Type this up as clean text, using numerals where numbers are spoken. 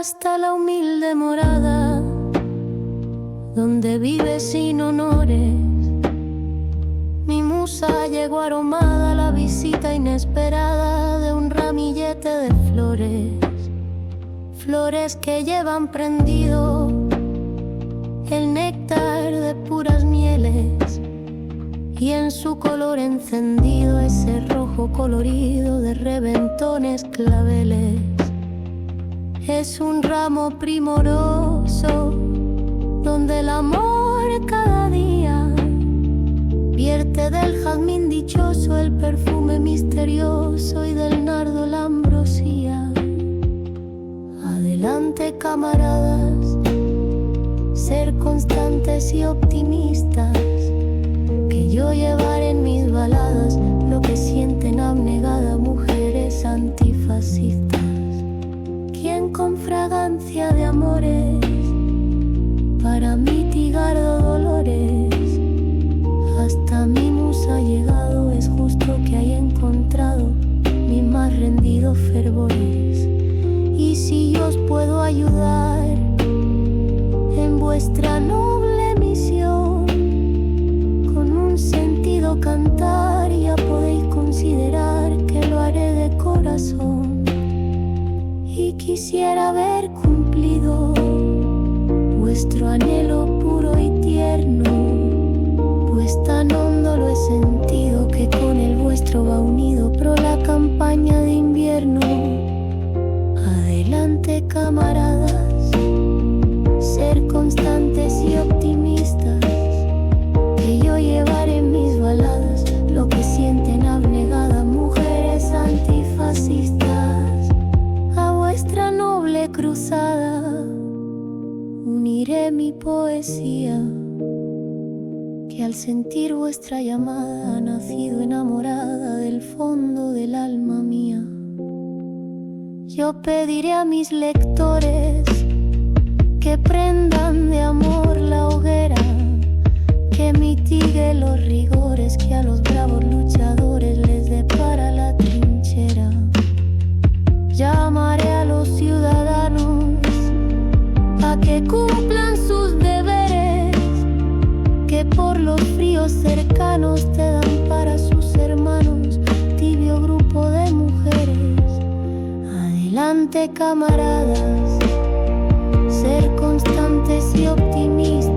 hasta la humilde morada donde vive sin honores. Mi musa llegó aromada a la visita inesperada de un ramillete de flores, flores que llevan prendido el néctar de puras mieles, y en su color encendido ese rojo colorido de reventones claveles. Es un ramo primoroso donde el amor cada día vierte del jazmín dichoso el perfume misterioso y del nardo la ambrosía. Adelante, camaradas, ser constantes y optimistas, que yo llevaré en mis baladas lo que sienten abnegadas mujeres antifascistas, quien con fragancia de amores para mitigar dolores hasta mi musa ha llegado. Es justo que haya encontrado mis más rendidos fervores, y si yo os puedo ayudar en vuestra noble misión, con un sentido cantar ya podéis considerar que lo haré de corazón. Y quisiera haber cumplido vuestro anhelo puro y tierno, pues tan hondo lo he sentido que con el vuestro va unido pro la campaña de invierno. Adelante, camaradas, ser constantes y optimistas, que yo llevaré en mis baladas lo que sienten abnegadas mujeres antifascistas. A vuestra noble cruzada uniré mi poesía, que al sentir vuestra llamada ha nacido enamorada del fondo del alma mía. Yo pediré a mis lectores que prendan de amor la hoguera, que mitigue los rigores que a los bravos luchadores les depara la trinchera. Llamaré a los ciudadanos a que cumplan sus deberes, que por los fríos cercanos te dan para sus hermanos, tibio grupo de mujeres. Adelante, camaradas, ser constantes y optimistas,